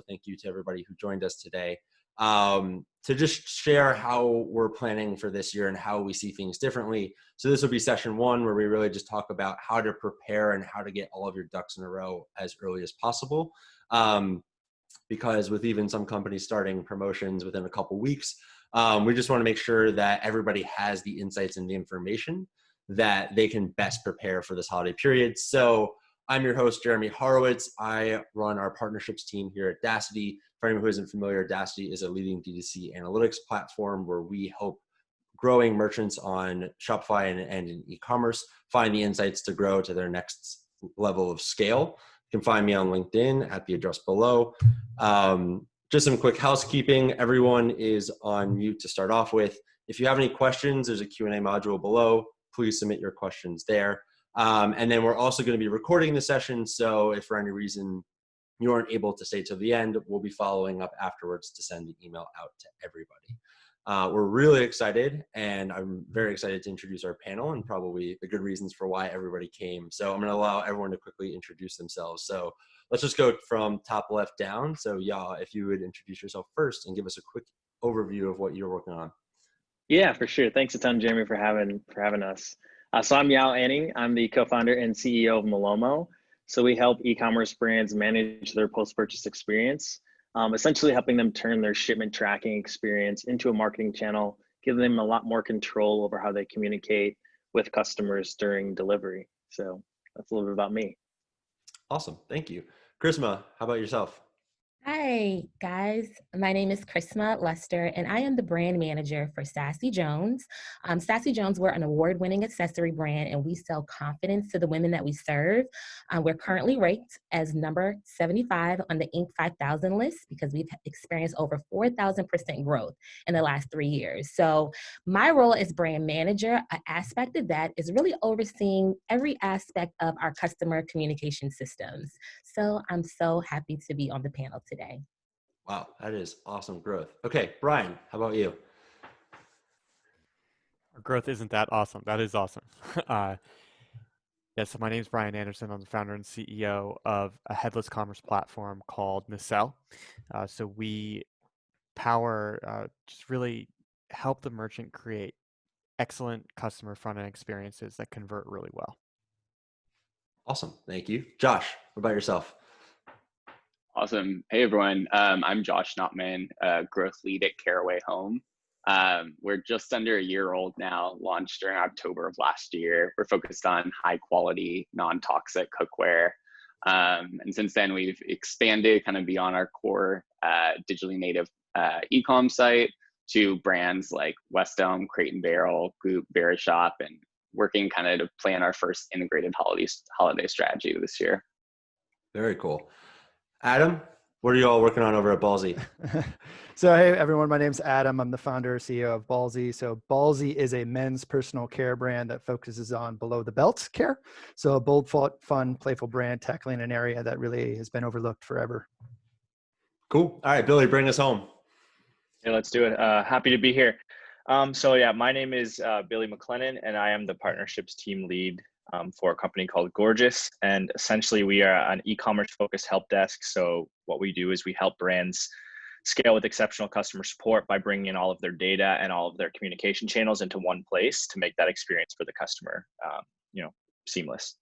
thank you to everybody who joined us today to just share how we're planning for this year and how we see things differently. So this will be session 1, where we really just talk about how to prepare and how to get all of your ducks in a row as early as possible. Because with even some companies starting promotions within a couple weeks, we just want to make sure that everybody has the insights and the information that they can best prepare for this holiday period. So I'm your host, Jeremy Horowitz. I run our partnerships team here at Daasity. For anyone who isn't familiar, Daasity is a leading D2C analytics platform where we help growing merchants on Shopify and in e-commerce find the insights to grow to their next level of scale. You can find me on LinkedIn at the address below. Just some quick housekeeping. Everyone is on mute to start off with. If you have any questions, there's a Q&A module below. Please submit your questions there. And then we're also going to be recording the session. So if for any reason you aren't able to stay till the end, we'll be following up afterwards to send the email out to everybody. We're really excited, and I'm very excited to introduce our panel and probably the good reasons for why everybody came. So I'm going to allow everyone to quickly introduce themselves. So let's just go from top left down. So Yao, if you would introduce yourself first and give us a quick overview of what you're working on. Yeah, for sure. Thanks a ton, Jeremy, for having us. So I'm Yao Anning. I'm the co-founder and CEO of Malomo. So we help e-commerce brands manage their post-purchase experience, essentially helping them turn their shipment tracking experience into a marketing channel, giving them a lot more control over how they communicate with customers during delivery. So that's a little bit about me. Awesome. Thank you. Chrisma, how about yourself? Hi, guys. My name is Chrisma Lester, and I am the brand manager for Sassy Jones. Sassy Jones, we're an award-winning accessory brand, and we sell confidence to the women that we serve. We're currently ranked as number 75 on the Inc. 5000 list because we've experienced over 4,000% growth in the last 3 years. So my role as brand manager, an aspect of that is really overseeing every aspect of our customer communication systems. So I'm so happy to be on the panel today. Wow, that is awesome growth. Okay, Brian, how about you? Our growth isn't that awesome. That is awesome. So my name is Brian Anderson. I'm the founder and CEO of a headless commerce platform called Nacelle. So we power, just really help the merchant create excellent customer front-end experiences that convert really well. Awesome, thank you. Josh, what about yourself? Awesome. Hey, everyone. I'm Josh Notman, growth lead at Caraway Home. We're just under a year old now, launched during October of last year. We're focused on high quality, non-toxic cookware. And since then, we've expanded kind of beyond our core digitally native e-com site to brands like West Elm, Crate and Barrel, Goop, Verishop, and working kind of to plan our first integrated holiday strategy this year. Very cool. Adam, what are you all working on over at Ballsy? So, hey, everyone, my name's Adam. I'm the founder and CEO of Ballsy. So Ballsy is a men's personal care brand that focuses on below the belt care. So a bold, fun, playful brand tackling an area that really has been overlooked forever. Cool. All right, Billy, bring us home. Yeah, let's do it. Happy to be here. My name is Billy McLennan, and I am the partnerships team lead for a company called Gorgias. And essentially we are an e-commerce focused help desk. So what we do is we help brands scale with exceptional customer support by bringing in all of their data and all of their communication channels into one place to make that experience for the customer, seamless.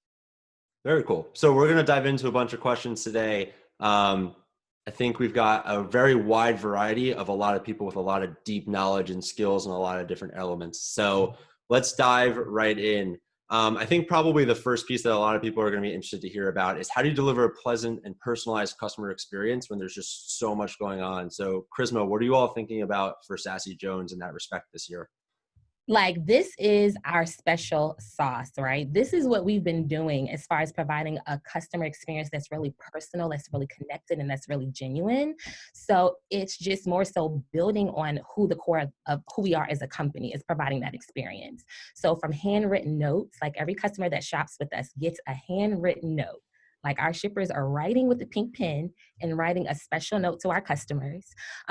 Very cool. So we're going to dive into a bunch of questions today. I think we've got a very wide variety of a lot of people with a lot of deep knowledge and skills and a lot of different elements. So let's dive right in. I think probably the first piece that a lot of people are going to be interested to hear about is how do you deliver a pleasant and personalized customer experience when there's just so much going on? So Chrisma, what are you all thinking about for Sassy Jones in that respect this year? Like, this is our special sauce, right? This is what we've been doing as far as providing a customer experience that's really personal, that's really connected, and that's really genuine. So it's just more so building on who the core of who we are as a company is, providing that experience. So from handwritten notes, like every customer that shops with us gets a handwritten note. Like, our shippers are writing with a pink pen and writing a special note to our customers.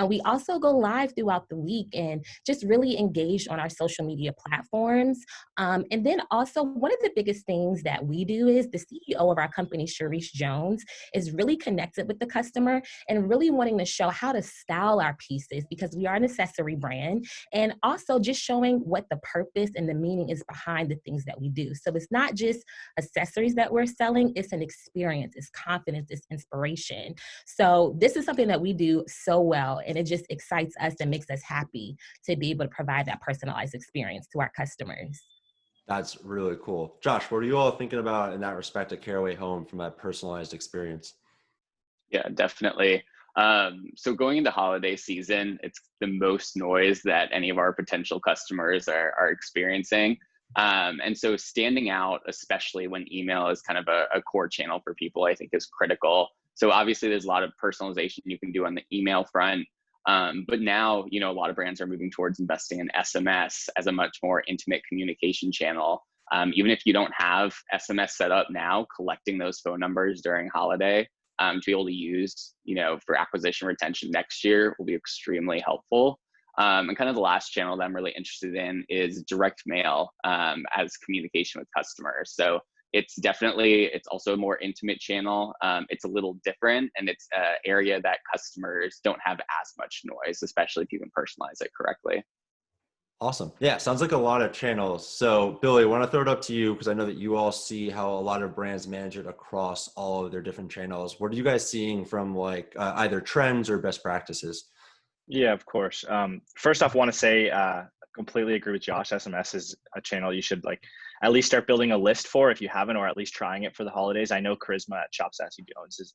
We also go live throughout the week and just really engage on our social media platforms. And then also one of the biggest things that we do is the CEO of our company, Sassy Jones, is really connected with the customer and really wanting to show how to style our pieces because we are an accessory brand, and also just showing what the purpose and the meaning is behind the things that we do. So it's not just accessories that we're selling, it's an experience, it's confidence, it's inspiration. So this is something that we do so well, and it just excites us and makes us happy to be able to provide that personalized experience to our customers. That's really cool. Josh, what are you all thinking about in that respect at Caraway Home from that personalized experience? Yeah, definitely. So going into holiday season, it's the most noise that any of our potential customers are experiencing. And so standing out, especially when email is kind of a core channel for people, I think is critical. So obviously there's a lot of personalization you can do on the email front. But now, a lot of brands are moving towards investing in SMS as a much more intimate communication channel. Even if you don't have SMS set up now, collecting those phone numbers during holiday to be able to use, for acquisition retention next year will be extremely helpful. And kind of the last channel that I'm really interested in is direct mail as communication with customers. So it's also a more intimate channel. It's a little different, and it's an area that customers don't have as much noise, especially if you can personalize it correctly. Awesome. Yeah, sounds like a lot of channels. So Billy, I want to throw it up to you because I know that you all see how a lot of brands manage it across all of their different channels. What are you guys seeing from either trends or best practices? Yeah, of course. First off, I want to say completely agree with Josh. SMS is a channel you should at least start building a list for if you haven't, or at least trying it for the holidays. I know Charisma at Shop Sassy Jones is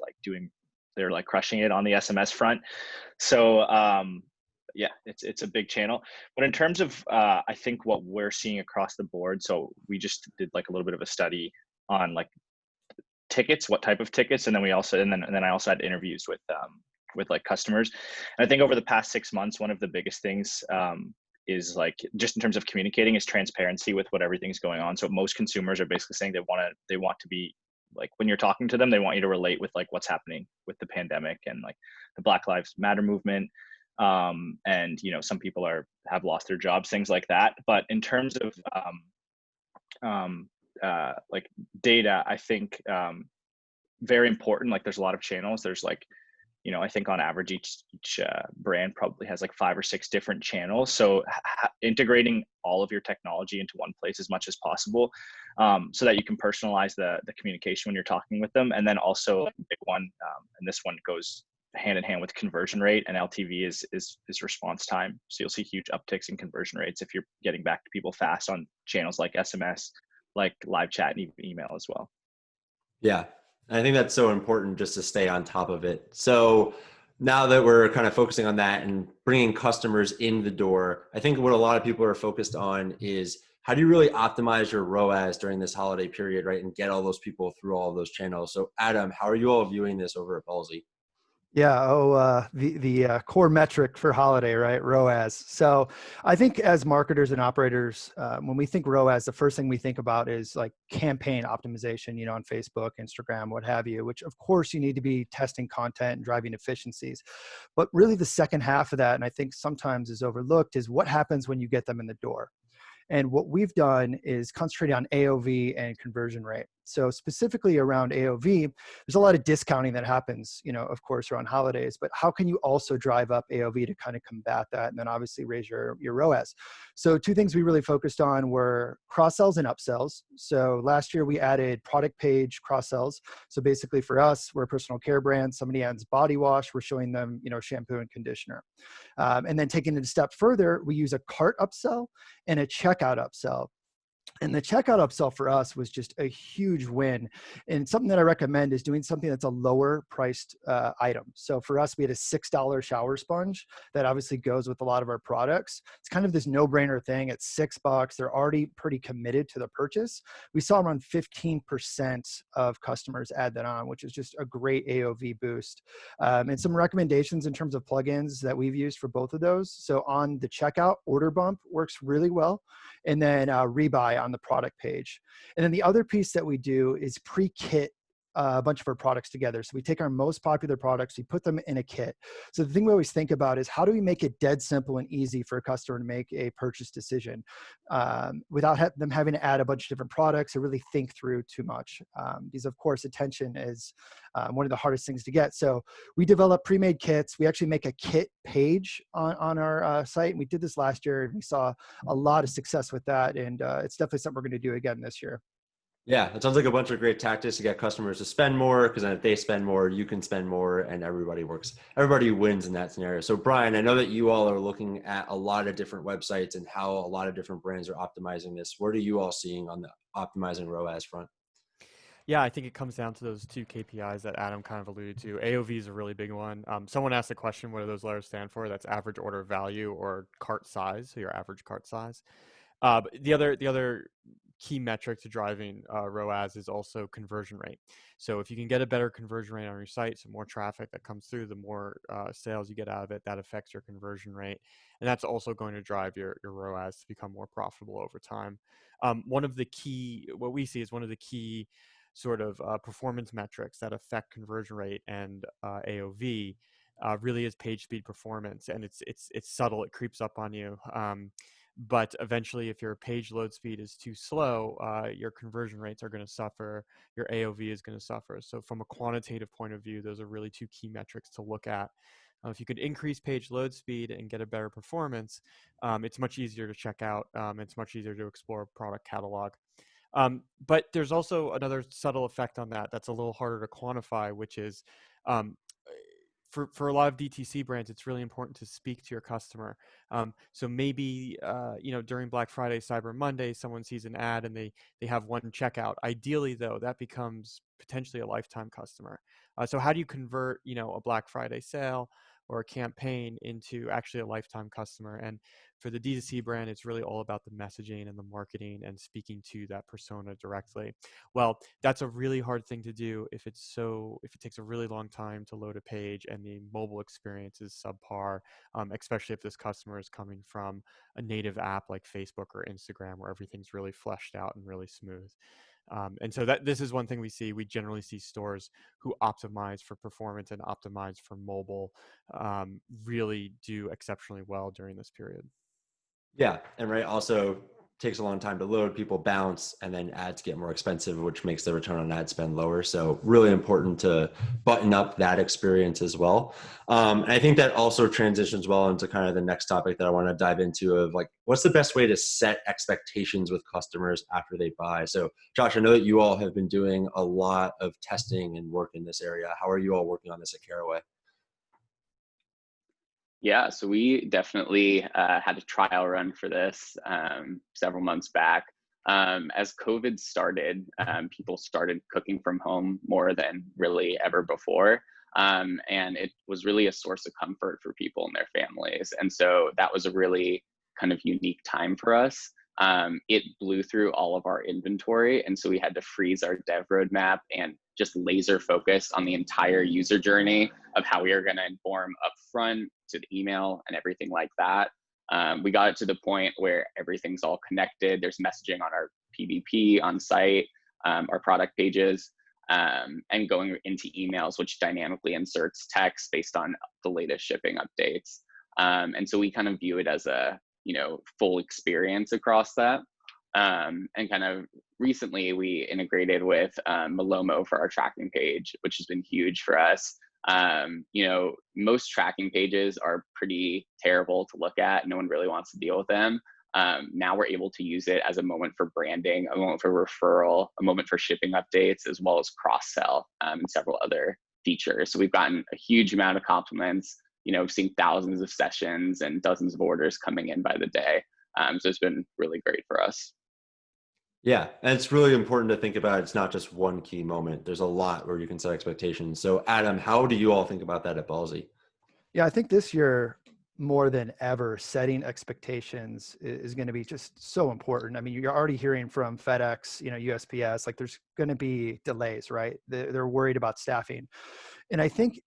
they're crushing it on the SMS front. So yeah, it's a big channel. But in terms of I think what we're seeing across the board, so we just did a little bit of a study on tickets, what type of tickets, and then I also had interviews with customers. And I think over the past 6 months, one of the biggest things is just in terms of communicating is transparency with what everything's going on. So most consumers are basically saying they want to be when you're talking to them, they want you to relate with what's happening with the pandemic and the Black Lives Matter movement. And some people have lost their jobs, things like that. But in terms of data, I think very important. There's a lot of channels. There's I think on average each brand probably has 5 or 6 different channels. So integrating all of your technology into one place as much as possible, so that you can personalize the communication when you're talking with them. And then also a big one, and this one goes hand in hand with conversion rate and LTV is response time. So you'll see huge upticks in conversion rates if you're getting back to people fast on channels like SMS, like live chat, and even email as well. Yeah. I think that's so important just to stay on top of it. So now that we're kind of focusing on that and bringing customers in the door, I think what a lot of people are focused on is how do you really optimize your ROAS during this holiday period, right? And get all those people through all of those channels. So Adam, how are you all viewing this over at Ballsy? Yeah. The core metric for holiday, right? ROAS. So I think as marketers and operators, when we think ROAS, the first thing we think about is campaign optimization, on Facebook, Instagram, what have you, which of course you need to be testing content and driving efficiencies. But really the second half of that, and I think sometimes is overlooked, is what happens when you get them in the door. And what we've done is concentrate on AOV and conversion rate. So specifically around AOV, there's a lot of discounting that happens, of course, around holidays, but how can you also drive up AOV to kind of combat that and then obviously raise your ROAS? So 2 things we really focused on were cross-sells and upsells. So last year we added product page cross-sells. So basically for us, we're a personal care brand. Somebody adds body wash, we're showing them, shampoo and conditioner. And then taking it a step further, we use a cart upsell and a checkout upsell. And the checkout upsell for us was just a huge win. And something that I recommend is doing something that's a lower priced item. So for us, we had a $6 shower sponge that obviously goes with a lot of our products. It's kind of this no-brainer thing. It's $6. They're already pretty committed to the purchase. We saw around 15% of customers add that on, which is just a great AOV boost. And some recommendations in terms of plugins that we've used for both of those. So on the checkout, order bump works really well. And then rebuy on the product page. And then the other piece that we do is pre-kit a bunch of our products together. So we take our most popular products, we put them in a kit. So the thing we always think about is how do we make it dead simple and easy for a customer to make a purchase decision without them having to add a bunch of different products or really think through too much. Because of course, attention is one of the hardest things to get. So we develop pre-made kits. We actually make a kit page on our site. And we did this last year and we saw a lot of success with that. And it's definitely something we're going to do again this year. Yeah, it sounds like a bunch of great tactics to get customers to spend more, because then if they spend more, you can spend more and everybody wins in that scenario. So Brian, I know that you all are looking at a lot of different websites and how a lot of different brands are optimizing this. What are you all seeing on the optimizing ROAS front? Yeah, I think it comes down to those two KPIs that Adam kind of alluded to. AOV is a really big one. Someone asked the question, what do those letters stand for? That's average order value or cart size, so your average cart size. But the other key metric to driving ROAS is also conversion rate. So if you can get a better conversion rate on your site, so more traffic that comes through, the more sales you get out of it, that affects your conversion rate. And that's also going to drive your ROAS to become more profitable over time. What we see is one of the key sort of performance metrics that affect conversion rate and AOV really is page speed performance. And it's subtle, it creeps up on you. But eventually, if your page load speed is too slow, your conversion rates are going to suffer, your AOV is going to suffer. So from a quantitative point of view, those are really two key metrics to look at. If you could increase page load speed and get a better performance, it's much easier to check out. It's much easier to explore a product catalog. But there's also another subtle effect on that that's a little harder to quantify, which is for a lot of DTC brands, it's really important to speak to your customer. So maybe, during Black Friday, Cyber Monday, someone sees an ad and they have one checkout. Ideally, though, that becomes potentially a lifetime customer. So how do you convert, a Black Friday sale or a campaign into actually a lifetime customer? And for the D2C brand, it's really all about the messaging and the marketing and speaking to that persona directly. Well, that's a really hard thing to do if it takes a really long time to load a page and the mobile experience is subpar, especially if this customer is coming from a native app like Facebook or Instagram where everything's really fleshed out and really smooth. And so this is one thing we see. We generally see stores who optimize for performance and optimize for mobile really do exceptionally well during this period. Yeah, and right, also takes a long time to load, people bounce, and then ads get more expensive, which makes the return on ad spend lower. So really important to button up that experience as well. And I think that also transitions well into kind of the next topic that I want to dive into of like, what's the best way to set expectations with customers after they buy? So Josh, I know that you all have been doing a lot of testing and work in this area. How are you all working on this at Caraway? Yeah, so we definitely had a trial run for this several months back. As COVID started, people started cooking from home more than really ever before. And it was really a source of comfort for people and their families. And so that was a really kind of unique time for us. It blew through all of our inventory. And so we had to freeze our dev roadmap and just laser focus on the entire user journey of how we are going to inform upfront to the email and everything like that. We got it to the point where everything's all connected. There's messaging on our PDP on site, our product pages, and going into emails, which dynamically inserts text based on the latest shipping updates. And so we kind of view it as a full experience across that. And kind of recently we integrated with Malomo for our tracking page, which has been huge for us. Most tracking pages are pretty terrible to look at. No one really wants to deal with them. Now we're able to use it as a moment for branding, a moment for referral, a moment for shipping updates, as well as cross-sell and several other features. So we've gotten a huge amount of compliments. We've seen thousands of sessions and dozens of orders coming in by the day. So it's been really great for us. Yeah, and it's really important to think about it's not just one key moment. There's a lot where you can set expectations. So Adam, how do you all think about that at Ballsy? Yeah, I think this year, more than ever, setting expectations is going to be just so important. I mean, you're already hearing from FedEx, USPS, like there's going to be delays, right? They're worried about staffing. And I think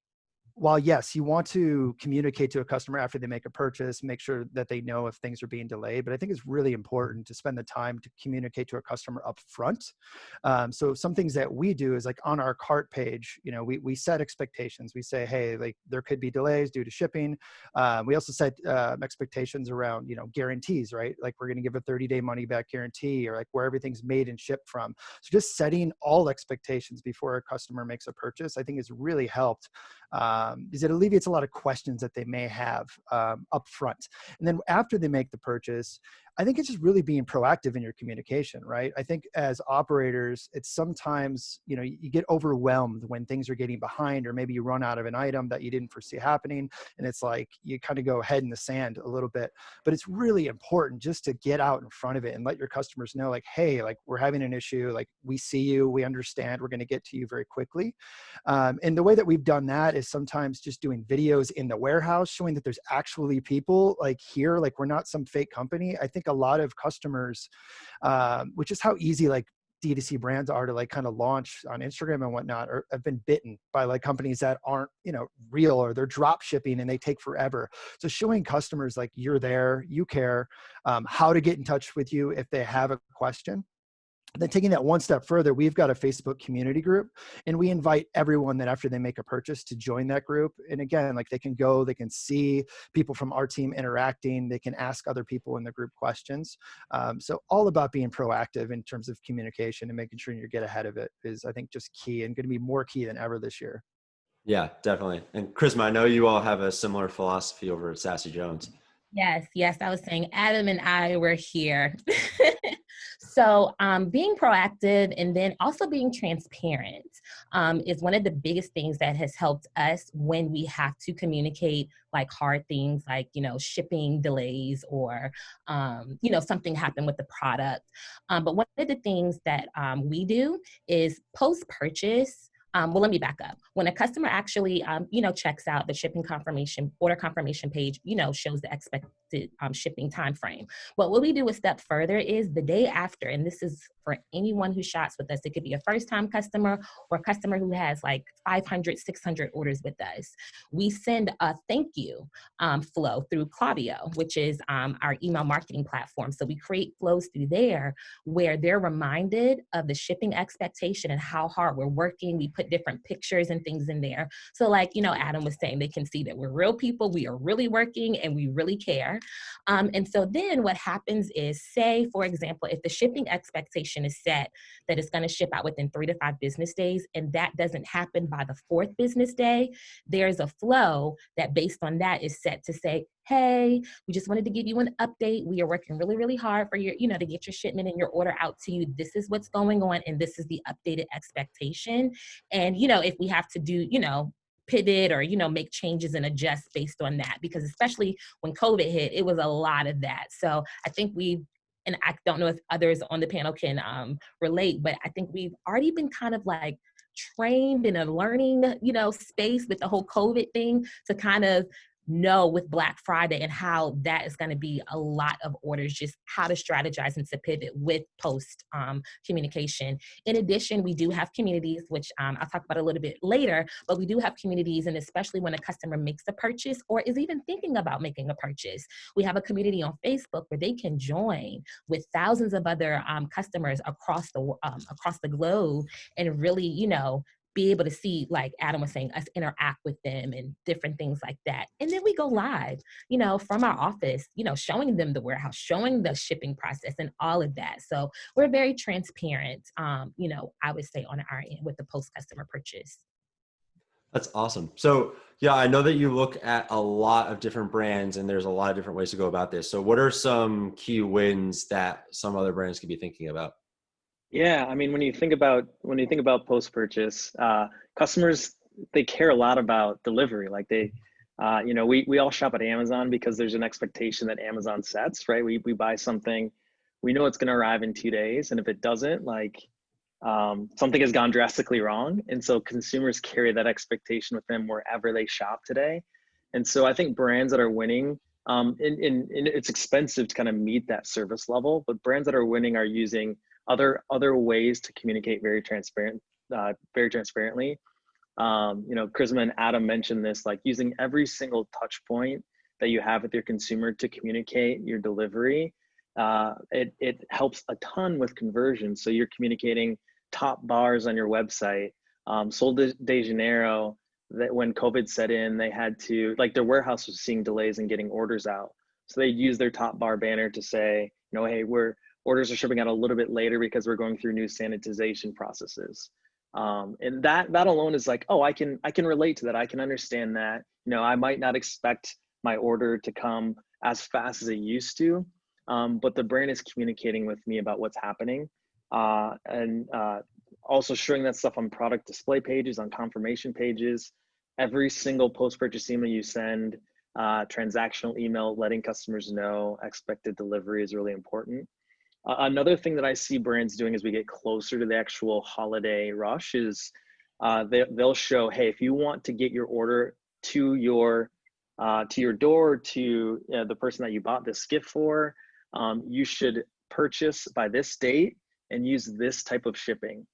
while yes, you want to communicate to a customer after they make a purchase, make sure that they know if things are being delayed, but I think it's really important to spend the time to communicate to a customer up front. So some things that we do is like on our cart page, you know, we set expectations. We say, hey, like there could be delays due to shipping. We also set expectations around, you know, guarantees, right? Like we're going to give a 30-day money back guarantee, or like where everything's made and shipped from. So just setting all expectations before a customer makes a purchase, I think has really helped, because it alleviates a lot of questions that they may have up front. And then after they make the purchase, I think it's just really being proactive in your communication, right? I think as operators, it's sometimes, you know, you get overwhelmed when things are getting behind, or maybe you run out of an item that you didn't foresee happening. And it's like, you kind of go head in the sand a little bit, but it's really important just to get out in front of it and let your customers know, like, hey, like we're having an issue, like we see you, we understand, we're going to get to you very quickly. And the way that we've done that is sometimes just doing videos in the warehouse, showing that there's actually people like here, like we're not some fake company. I think a lot of customers, which is how easy like D2C brands are to like kind of launch on Instagram and whatnot, or have been bitten by like companies that aren't, you know, real, or they're drop shipping and they take forever. So showing customers like you're there, you care, how to get in touch with you if they have a question. Then taking that one step further, we've got a Facebook community group, and we invite everyone that after they make a purchase to join that group. And again, like they can go, they can see people from our team interacting, they can ask other people in the group questions. So all about being proactive in terms of communication and making sure you get ahead of it is, I think, just key, and going to be more key than ever this year. Yeah, definitely. And Chrisma, I know you all have a similar philosophy over at Sassy Jones. Yes, I was saying Adam and I were here. So being proactive and then also being transparent is one of the biggest things that has helped us when we have to communicate like hard things like, you know, shipping delays, or, you know, something happened with the product. But one of the things that we do is post-purchase. Well, let me back up. When a customer actually, you know, checks out, the shipping confirmation, order confirmation page, you know, shows the expected shipping time frame. But what we do a step further is the day after, and this is for anyone who shops with us. It could be a first-time customer or a customer who has like 500, 600 orders with us. We send a thank you flow through Klaviyo, which is our email marketing platform. So we create flows through there where they're reminded of the shipping expectation and how hard we're working. We put different pictures and things in there. So like, you know, Adam was saying, they can see that we're real people, we are really working, and we really care. And so then what happens is, say, for example, if the shipping expectation is set that it's going to ship out within 3 to 5 business days, and that doesn't happen by the 4th business day, there's a flow that based on that is set to say, hey, we just wanted to give you an update. We are working really, really hard for your, you know, to get your shipment and your order out to you. This is what's going on, and this is the updated expectation. And, you know, if we have to do, you know, pivot or, you know, make changes and adjust based on that, because especially when COVID hit, it was a lot of that. So I think and I don't know if others on the panel can relate, but I think we've already been kind of like trained in a learning, you know, space with the whole COVID thing to kind of know with Black Friday and how that is going to be a lot of orders, just how to strategize and to pivot with post communication. In addition, we do have communities, which I'll talk about a little bit later, but we do have communities, and especially when a customer makes a purchase or is even thinking about making a purchase, we have a community on Facebook where they can join with thousands of other customers across the globe and really, you know, be able to see, like Adam was saying, us interact with them and different things like that. And then we go live, you know, from our office, you know, showing them the warehouse, showing the shipping process and all of that. So we're very transparent, you know, I would say on our end with the post-customer purchase. That's awesome. So yeah, I know that you look at a lot of different brands and there's a lot of different ways to go about this. So what are some key wins that some other brands could be thinking about? Yeah, I mean, when you think about post-purchase, customers, they care a lot about delivery. Like they, you know, we all shop at Amazon because there's an expectation that Amazon sets, right? We buy something, we know it's going to arrive in 2 days, and if it doesn't, like something has gone drastically wrong. And so consumers carry that expectation with them wherever they shop today. And so I think brands that are winning, it's expensive to kind of meet that service level, but brands that are winning are using other ways to communicate very transparently. Charisma and Adam mentioned this, like using every single touch point that you have with your consumer to communicate your delivery. It helps a ton with conversion. So you're communicating top bars on your website. Sol de Janeiro, that when COVID set in, they had to, like, their warehouse was seeing delays in getting orders out. So they used their top bar banner to say, hey, orders are shipping out a little bit later because we're going through new sanitization processes. And that alone is like, oh, I can relate to that. I can understand that. I might not expect my order to come as fast as it used to, but the brand is communicating with me about what's happening, and also showing that stuff on product display pages, on confirmation pages. Every single post-purchase email you send, transactional email, letting customers know expected delivery is really important. Another thing that I see brands doing as we get closer to the actual holiday rush is they'll show, hey, if you want to get your order to your door, to the person that you bought this gift for, you should purchase by this date and use this type of shipping,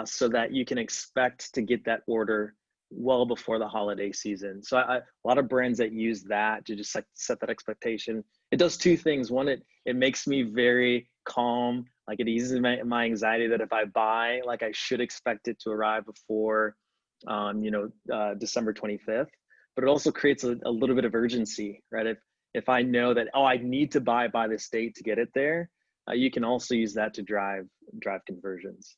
so that you can expect to get that order well before the holiday season. So a lot of brands that use that to just like set that expectation. It does two things. One, it makes me very calm. Like, it eases my anxiety that if I buy, like, I should expect it to arrive before, December 25th. But it also creates a little bit of urgency, right? If I know that, oh, I need to buy by this date to get it there, you can also use that to drive conversions.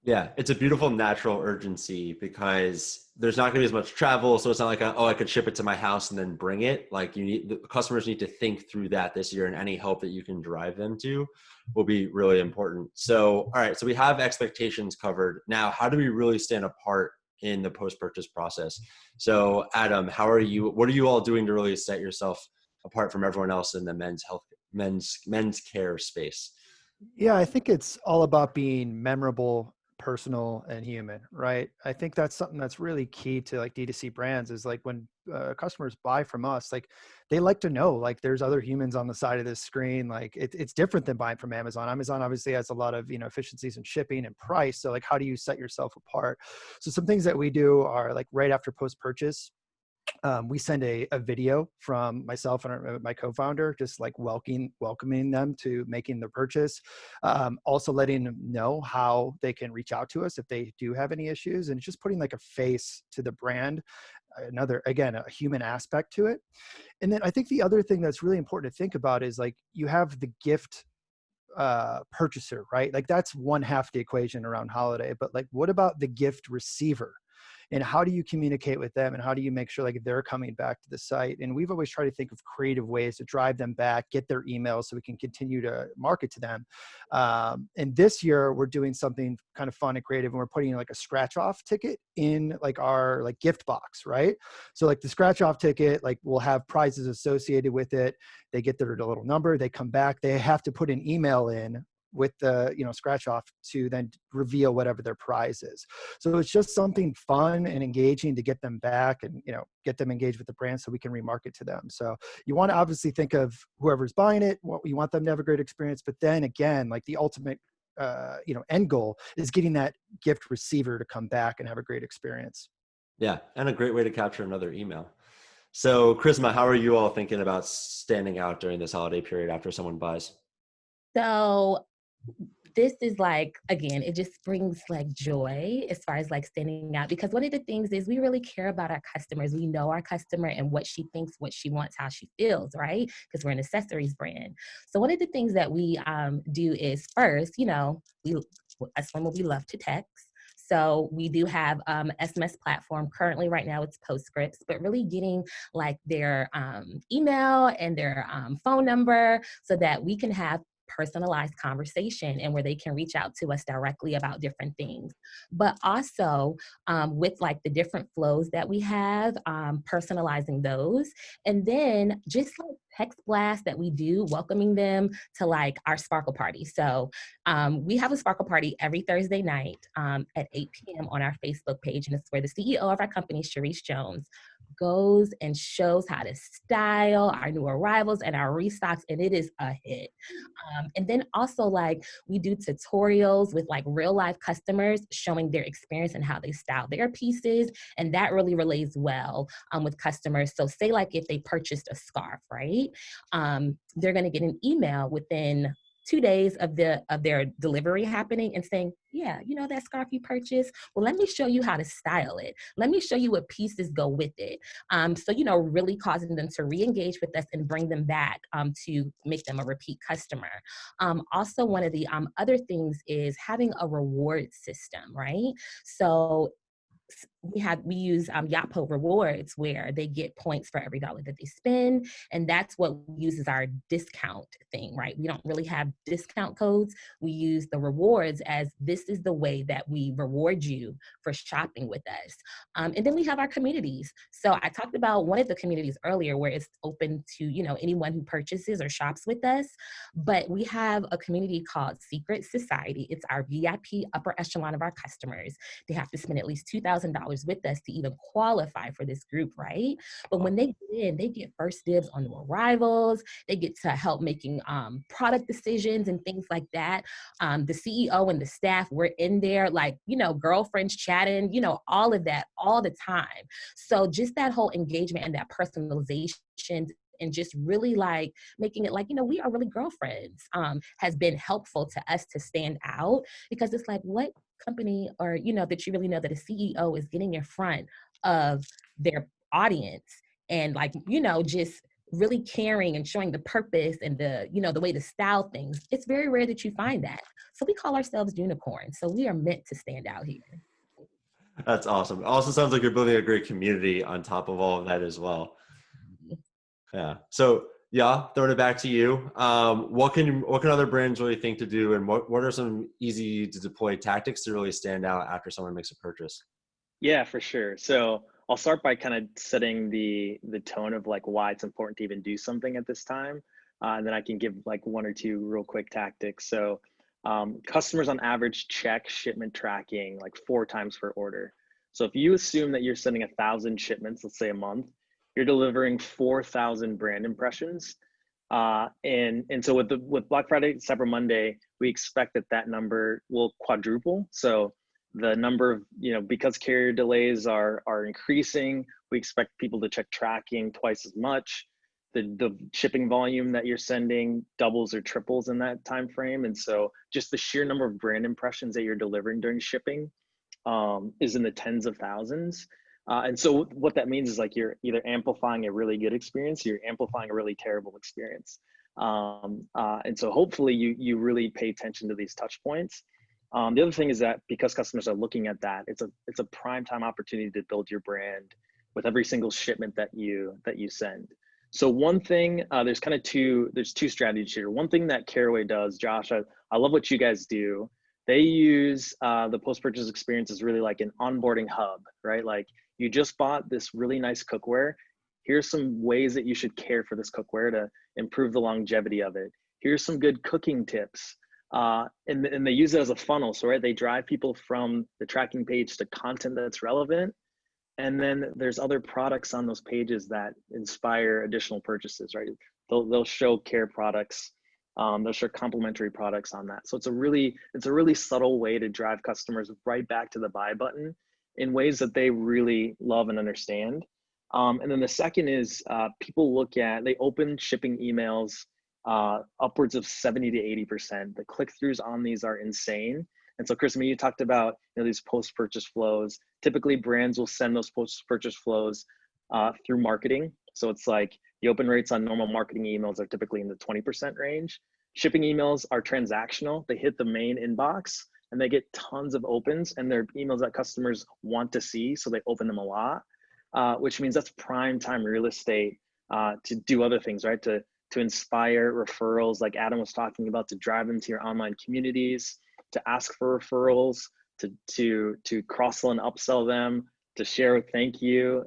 Yeah, it's a beautiful natural urgency because there's not going to be as much travel. So it's not like, I could ship it to my house and then bring it. Like, the customers need to think through that this year, and any help that you can drive them to will be really important. So, all right, so we have expectations covered. Now, how do we really stand apart in the post-purchase process? So Adam, what are you all doing to really set yourself apart from everyone else in the men's care space? Yeah, I think it's all about being memorable, personal, and human, right? I think that's something that's really key to like D2C brands, is like when customers buy from us, like they like to know like there's other humans on the side of this screen. Like it's different than buying from Amazon. Amazon obviously has a lot of efficiencies in shipping and price. So like, how do you set yourself apart? So some things that we do are like right after post-purchase, we send a video from myself and my co-founder, just like welcoming them to making the purchase. Also letting them know how they can reach out to us if they do have any issues, and just putting like a face to the brand. Again, a human aspect to it. And then I think the other thing that's really important to think about is like, you have the gift purchaser, right? Like that's one half the equation around holiday, but like, what about the gift receiver? And how do you communicate with them, and how do you make sure like they're coming back to the site? And we've always tried to think of creative ways to drive them back, get their emails so we can continue to market to them. And this year we're doing something kind of fun and creative, and we're putting like a scratch off ticket in like our like gift box, right? So like the scratch off ticket, like we'll have prizes associated with it. They get their little number, they come back, they have to put an email in with the scratch off to then reveal whatever their prize is. So it's just something fun and engaging to get them back and get them engaged with the brand so we can remarket to them. So you want to obviously think of whoever's buying it, what you want them to have a great experience, but then again, like the ultimate end goal is getting that gift receiver to come back and have a great experience. Yeah, and a great way to capture another email. So Charisma, how are you all thinking about standing out during this holiday period after someone buys? So this is like, again, it just brings like joy as far as like standing out, because one of the things is we really care about our customers. We know our customer and what she thinks, what she wants, how she feels, right? Because we're an accessories brand. So one of the things that we do is first, we love to text. So we do have SMS platform. Currently right now it's Postscripts, but really getting like their email and their phone number so that we can have personalized conversation and where they can reach out to us directly about different things. But also with like the different flows that we have, personalizing those. And then just like text blasts that we do, welcoming them to like our Sparkle Party. So we have a Sparkle Party every Thursday night at 8 p.m. on our Facebook page. And it's where the CEO of our company, Sassy Jones, goes and shows how to style our new arrivals and our restocks, and it is a hit. And then also, like, we do tutorials with like real life customers showing their experience and how they style their pieces, and that really relates well with customers. So say like if they purchased a scarf, right? They're going to get an email within 2 days of their delivery happening and saying, yeah, you know that scarf you purchased? Well, let me show you how to style it. Let me show you what pieces go with it. So, you know, really causing them to re-engage with us and bring them back to make them a repeat customer. Also, one of the other things is having a reward system, right? So we use Yapo rewards where they get points for every dollar that they spend, and that's what we use as our discount thing, right? We don't really have discount codes. We use the rewards as this is the way that we reward you for shopping with us. And then we have our communities. So I talked about one of the communities earlier where it's open to, you know, anyone who purchases or shops with us, but we have a community called Secret Society. It's our VIP upper echelon of our customers. They have to spend at least $2,000 with us to even qualify for this group, right? But when they get in, they get first dibs on new arrivals. They get to help making product decisions and things like that. The CEO and the staff, we're in there like, you know, girlfriends chatting, you know, all of that all the time. So just that whole engagement and that personalization and just really like making it like, you know, we are really girlfriends has been helpful to us to stand out, because it's like, what company or, you know, that you really know that a CEO is getting in front of their audience and like, you know, just really caring and showing the purpose and the, you know, the way to style things. It's very rare that you find that. So we call ourselves unicorns. So we are meant to stand out here. That's awesome. It also sounds like you're building a great community on top of all of that as well. Yeah. So yeah, throwing it back to you. What can other brands really think to do, and what are some easy to deploy tactics to really stand out after someone makes a purchase? Yeah, for sure. So I'll start by kind of setting the tone of like why it's important to even do something at this time, and then I can give like one or two real quick tactics. So customers on average check shipment tracking like 4 times per order. So if you assume that you're sending 1,000 shipments, let's say a month, you're delivering 4,000 brand impressions. And so with Black Friday, Cyber Monday, we expect that number will quadruple. So the number of, you know, because carrier delays are increasing, we expect people to check tracking twice as much. The shipping volume that you're sending doubles or triples in that time frame. And so just the sheer number of brand impressions that you're delivering during shipping is in the tens of thousands. And so what that means is like you're either amplifying a really good experience, or you're amplifying a really terrible experience. And so hopefully you really pay attention to these touch points. The other thing is that because customers are looking at that, it's a prime time opportunity to build your brand with every single shipment that you send. So one thing, there's two strategies here. One thing that Caraway does, Josh, I love what you guys do. They use the post-purchase experience as really like an onboarding hub, right? Like you just bought this really nice cookware. Here's some ways that you should care for this cookware to improve the longevity of it. Here's some good cooking tips. And they use it as a funnel. So right, they drive people from the tracking page to content that's relevant. And then there's other products on those pages that inspire additional purchases, right? They'll show care products. They'll show complementary products on that. So it's a really subtle way to drive customers right back to the buy button in ways that they really love and understand. And then the second is they open shipping emails upwards of 70 to 80%. The click-throughs on these are insane. And so, Chris, you talked about these post-purchase flows. Typically, brands will send those post-purchase flows through marketing. So it's like the open rates on normal marketing emails are typically in the 20% range. Shipping emails are transactional. They hit the main inbox and they get tons of opens, and they're emails that customers want to see, so they open them a lot, which means that's prime time real estate to do other things, right? To inspire referrals, like Adam was talking about, to drive them to your online communities, to ask for referrals, to cross-sell and upsell them, to share thank you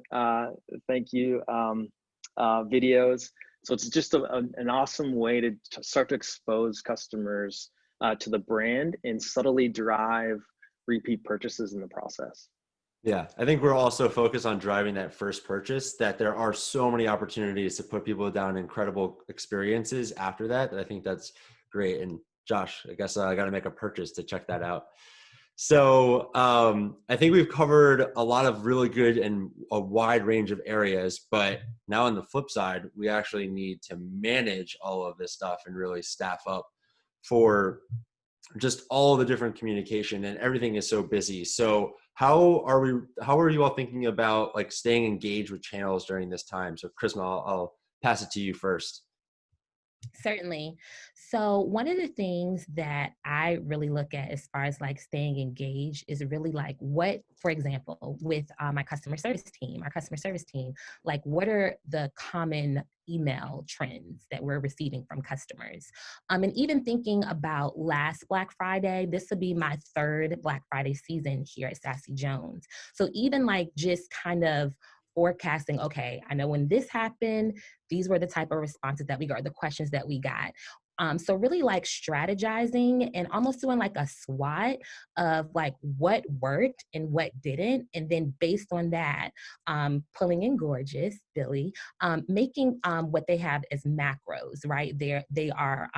videos. So it's just an awesome way to start to expose customers to the brand and subtly drive repeat purchases in the process. Yeah, I think we're also focused on driving that first purchase, that there are so many opportunities to put people down incredible experiences after that. I think that's great. And Josh, I guess I got to make a purchase to check that out. So I think we've covered a lot of really good and a wide range of areas, but now on the flip side, we actually need to manage all of this stuff and really staff up for just all the different communication, and everything is so busy. So how are you all thinking about like staying engaged with channels during this time? So Chris, I'll pass it to you first. Certainly. So one of the things that I really look at as far as like staying engaged is really like what, for example, with my customer service team, our customer service team, like what are the common email trends that we're receiving from customers? And even thinking about last Black Friday, this will be my third Black Friday season here at Sassy Jones. So even like just kind of forecasting, okay, I know when this happened, these were the type of responses that we got, the questions that we got. So really like strategizing and almost doing like a SWOT of like what worked and what didn't. And then based on that, pulling in Gorgias, Billy, making what they have as macros, right? They are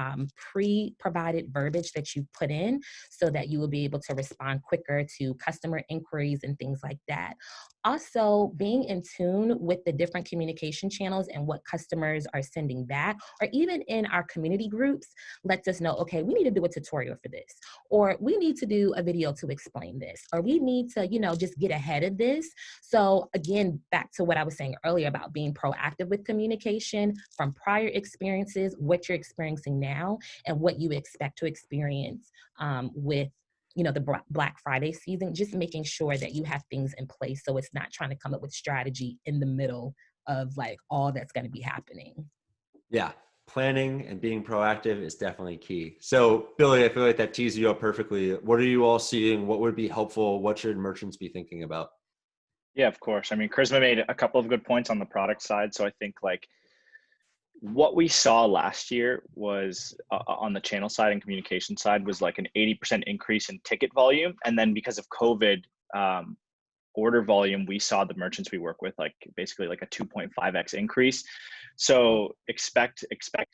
pre-provided verbiage that you put in so that you will be able to respond quicker to customer inquiries and things like that. Also, being in tune with the different communication channels and what customers are sending back, or even in our community groups, lets us know, okay, we need to do a tutorial for this, or we need to do a video to explain this, or we need to, just get ahead of this. So again, back to what I was saying earlier about being proactive with communication from prior experiences, what you're experiencing now, and what you expect to experience with the Black Friday season, just making sure that you have things in place so it's not trying to come up with strategy in the middle of like all that's going to be happening. Yeah, planning and being proactive is definitely key. So Billy, I feel like that tees you up perfectly. What are you all seeing? What would be helpful? What should merchants be thinking about? Yeah, of course. I mean, Charisma made a couple of good points on the product side. So I think like what we saw last year was on the channel side and communication side was like an 80% increase in ticket volume. And then because of COVID, order volume, we saw the merchants we work with like basically like a 2.5x increase. So expect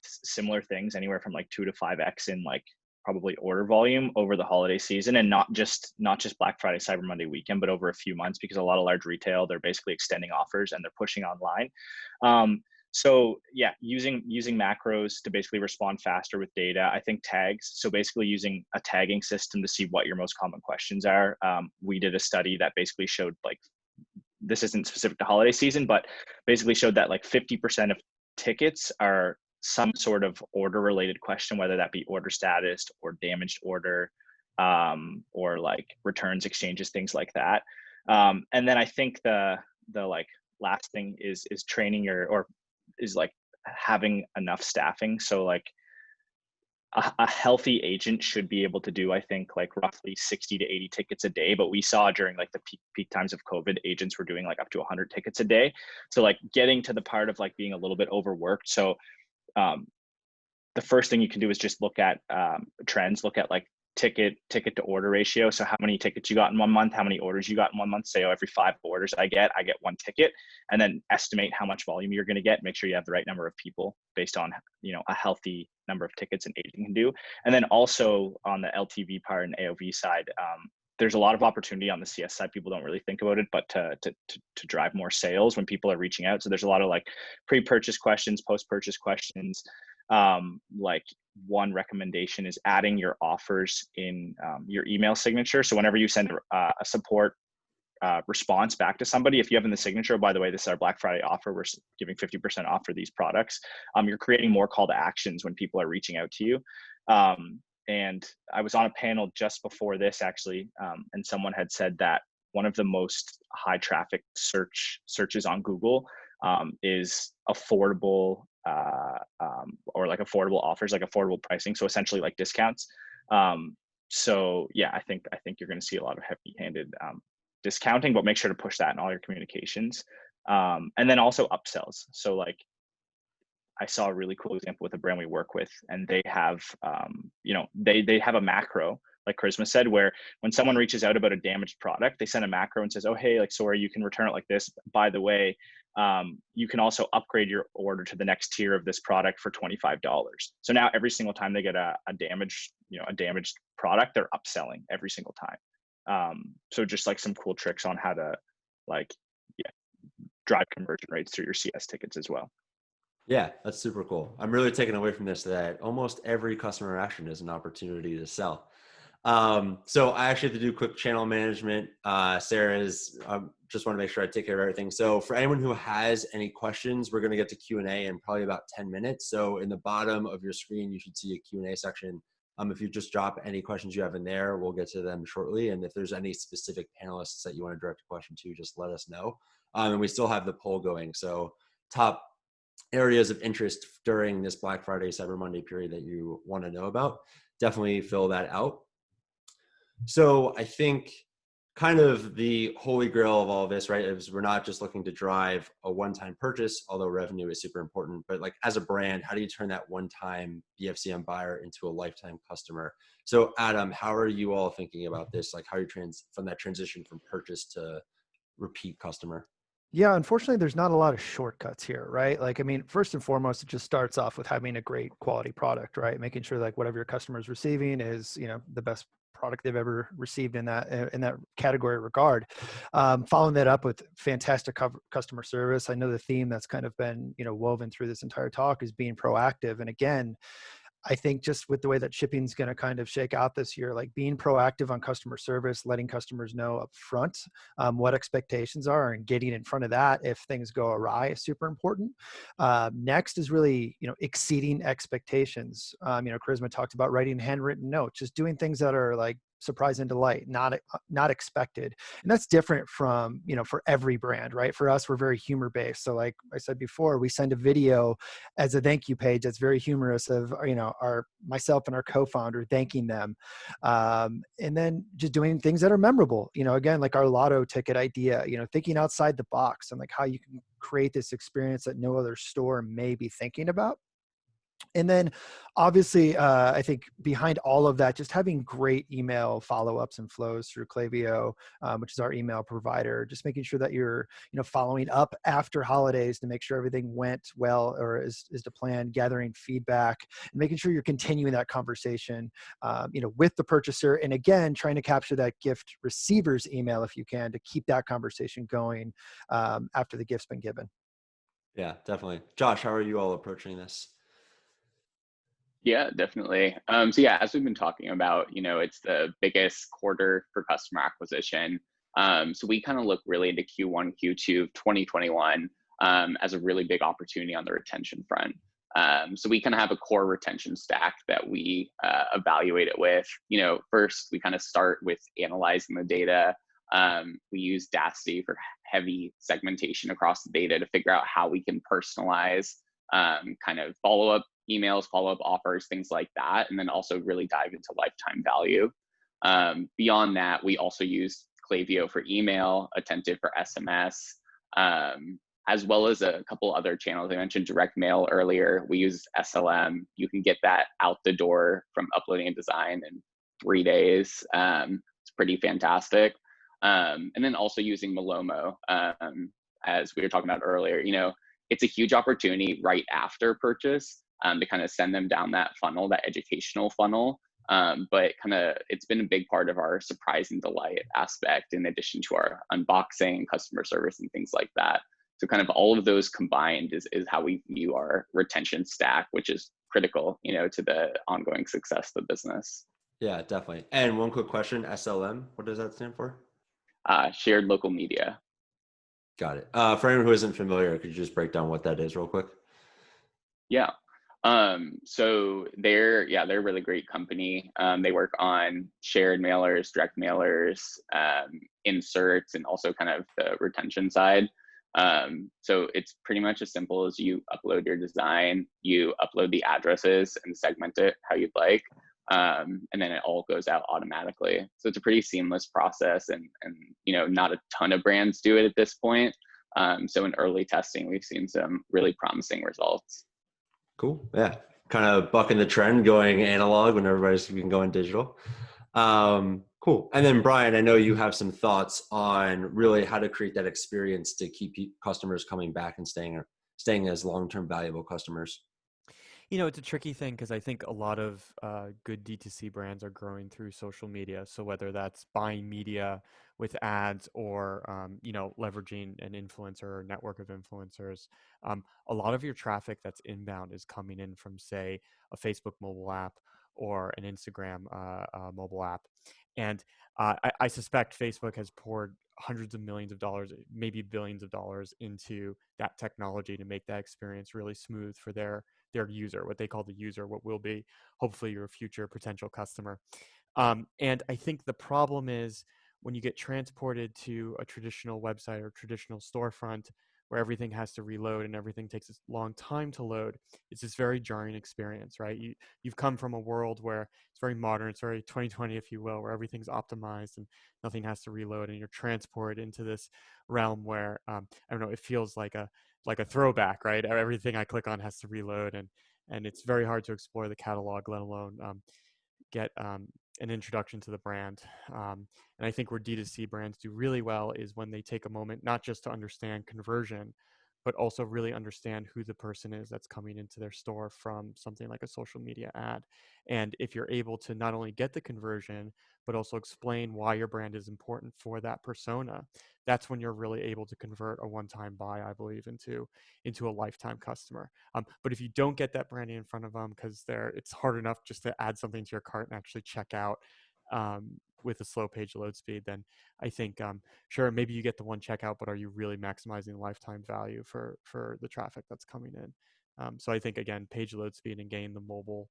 similar things, anywhere from like 2 to 5x in like probably order volume over the holiday season, and not just Black Friday, Cyber Monday weekend, but over a few months, because a lot of large retail, they're basically extending offers and they're pushing online. So yeah, using macros to basically respond faster with data. I think tags. So basically using a tagging system to see what your most common questions are. We did a study that basically showed, like, this isn't specific to holiday season, but basically showed that like 50% of tickets are some sort of order related question, whether that be order status or damaged order, or like returns, exchanges, things like that. And then I think the like last thing is training is like having enough staffing. So like a healthy agent should be able to do, I think, like roughly 60 to 80 tickets a day. But we saw during like the peak times of COVID, agents were doing like up to 100 tickets a day. So like getting to the part of like being a little bit overworked. So the first thing you can do is just look at trends, look at like ticket to order ratio. So how many tickets you got in 1 month, how many orders you got in 1 month. Say, every 5 orders I get 1 ticket, and then estimate how much volume you're going to get. Make sure you have the right number of people based on a healthy number of tickets an agent can do. And then also on the LTV part and AOV side, there's a lot of opportunity on the CS side. People don't really think about it, but to drive more sales when people are reaching out. So there's a lot of like pre-purchase questions, post-purchase questions. Like one recommendation is adding your offers in your email signature. So whenever you send a support response back to somebody, if you have in the signature, by the way, this is our Black Friday offer, we're giving 50% off for these products. You're creating more call to actions when people are reaching out to you. And I was on a panel just before this actually, and someone had said that one of the most high traffic searches on Google is affordable, or like affordable offers, like affordable pricing. So essentially like discounts. So yeah, I think you're going to see a lot of heavy-handed discounting, but make sure to push that in all your communications. And then also upsells. So like I saw a really cool example with a brand we work with, and they have, they have a macro like Charisma said, where when someone reaches out about a damaged product, they send a macro and says, oh, hey, like, sorry, you can return it like this. By the way, you can also upgrade your order to the next tier of this product for $25. So now every single time they get a damaged product, they're upselling every single time. So just like some cool tricks on how to drive conversion rates through your CS tickets as well. Yeah, that's super cool. I'm really taking away from this that almost every customer interaction is an opportunity to sell. So I actually have to do quick channel management. Sarah's, just want to make sure I take care of everything. So for anyone who has any questions, we're going to get to Q&A in probably about 10 minutes. So in the bottom of your screen, you should see a Q&A section. If you just drop any questions you have in there, we'll get to them shortly. And if there's any specific panelists that you want to direct a question to, just let us know. And we still have the poll going. So top areas of interest during this Black Friday, Cyber Monday period that you want to know about, definitely fill that out. So I think kind of the holy grail of all of this, right, is we're not just looking to drive a one-time purchase, although revenue is super important, but like as a brand, how do you turn that one-time BFCM buyer into a lifetime customer? So Adam, how are you all thinking about this? Like how are you from that transition from purchase to repeat customer? Yeah, unfortunately, there's not a lot of shortcuts here, right? Like, I mean, first and foremost, it just starts off with having a great quality product, right? Making sure like whatever your customer is receiving is, the best product they've ever received in that category regard. Following that up with fantastic customer service. I know the theme that's kind of been, woven through this entire talk is being proactive. And again, I think just with the way that shipping is going to kind of shake out this year, like being proactive on customer service, letting customers know up front what expectations are and getting in front of that if things go awry is super important. Next is really, exceeding expectations. Charisma talked about writing handwritten notes, just doing things that are like surprise and delight, not expected. And that's different from, for every brand, right? For us, we're very humor based. So like I said before, we send a video as a thank you page that's very humorous of, myself and our co-founder thanking them. And then just doing things that are memorable, again, like our lotto ticket idea, thinking outside the box and like how you can create this experience that no other store may be thinking about. And then obviously, I think behind all of that, just having great email follow-ups and flows through Klaviyo, which is our email provider, just making sure that you're, following up after holidays to make sure everything went well or is to plan, gathering feedback, and making sure you're continuing that conversation, with the purchaser. And again, trying to capture that gift receiver's email if you can to keep that conversation going after the gift's been given. Yeah, definitely. Josh, how are you all approaching this? Yeah, definitely. So yeah, as we've been talking about, it's the biggest quarter for customer acquisition. So we kind of look really into Q1, Q2 of 2021 as a really big opportunity on the retention front. So we kind of have a core retention stack that we evaluate it with. First we kind of start with analyzing the data. We use Daasity for heavy segmentation across the data to figure out how we can personalize kind of follow-up emails, follow-up offers, things like that, and then also really dive into lifetime value. Beyond that, we also use Klaviyo for email, Attentive for SMS, as well as a couple other channels. I mentioned direct mail earlier. We use SLM. You can get that out the door from uploading a design in 3 days. It's pretty fantastic. And then also using Malomo, as we were talking about earlier, it's a huge opportunity right after purchase to kind of send them down that funnel, that educational funnel. But it's been a big part of our surprise and delight aspect in addition to our unboxing, customer service, and things like that. So kind of all of those combined is how we view our retention stack, which is critical, to the ongoing success of the business. Yeah, definitely. And one quick question, SLM, what does that stand for? Shared local media. Got it. For anyone who isn't familiar, could you just break down what that is real quick? Yeah. So they're a really great company. They work on shared mailers, direct mailers, inserts, and also kind of the retention side. So it's pretty much as simple as you upload your design, you upload the addresses and segment it how you'd like. And then it all goes out automatically. So it's a pretty seamless process and not a ton of brands do it at this point. So in early testing, we've seen some really promising results. Cool. Yeah. Kind of bucking the trend, going analog when everybody's going digital. Cool. And then Brian, I know you have some thoughts on really how to create that experience to keep customers coming back and staying as long-term valuable customers. You know, it's a tricky thing because I think a lot of good D2C brands are growing through social media. So whether that's buying media with ads or, leveraging an influencer or network of influencers, a lot of your traffic that's inbound is coming in from, say, a Facebook mobile app or an Instagram mobile app. And I suspect Facebook has poured hundreds of millions of dollars, maybe billions of dollars into that technology to make that experience really smooth for their user, what they call the user, what will be hopefully your future potential customer. And I think the problem is when you get transported to a traditional website or traditional storefront where everything has to reload and everything takes a long time to load, it's this very jarring experience, right? You've come from a world where it's very modern, it's very 2020, if you will, where everything's optimized and nothing has to reload, and you're transported into this realm where I don't know, it feels like a throwback, right? Everything I click on has to reload, and it's very hard to explore the catalog, let alone get an introduction to the brand. And I think where D2C brands do really well is when they take a moment, not just to understand conversion, but also really understand who the person is that's coming into their store from something like a social media ad. And if you're able to not only get the conversion, but also explain why your brand is important for that persona, that's when you're really able to convert a one-time buy, I believe, into a lifetime customer. But if you don't get that branding in front of them, because it's hard enough just to add something to your cart and actually check out with a slow page load speed, then I think sure, maybe you get the one checkout, but are you really maximizing lifetime value for the traffic that's coming in? So I think, again, page load speed and getting the mobile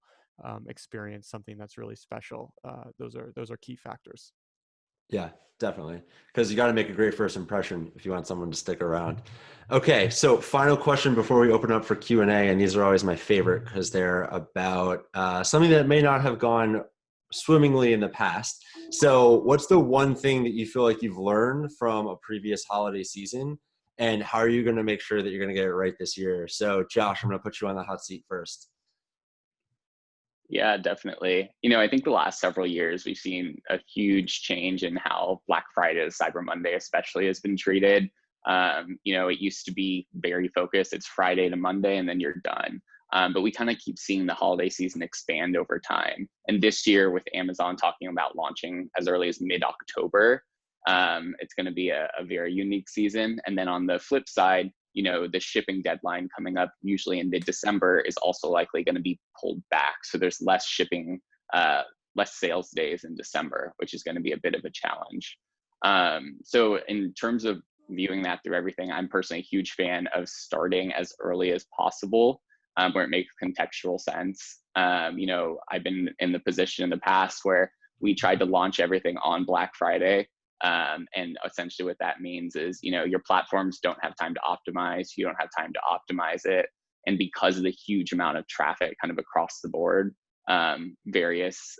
experience, something that's really special. Those are key factors. Yeah, definitely. Because you got to make a great first impression if you want someone to stick around. Okay, so final question before we open up for Q&A, and these are always my favorite because they're about something that may not have gone swimmingly in the past. So what's the one thing that you feel like you've learned from a previous holiday season, and how are you going to make sure that you're going to get it right this year? So Josh, I'm going to put you on the hot seat first. Yeah, definitely. I think the last several years we've seen a huge change in how Black Friday, Cyber Monday especially, has been treated. It used to be very focused. It's Friday to Monday and then you're done. But we kind of keep seeing the holiday season expand over time. And this year, with Amazon talking about launching as early as mid-October, it's going to be a very unique season. And then on the flip side, the shipping deadline coming up usually in mid-December is also likely going to be pulled back. So there's less shipping, less sales days in December, which is going to be a bit of a challenge. So in terms of viewing that through everything, I'm personally a huge fan of starting as early as possible, where it makes contextual sense. I've been in the position in the past where we tried to launch everything on Black Friday. And essentially what that means is, your platforms don't have time to optimize. You don't have time to optimize it. And because of the huge amount of traffic kind of across the board, various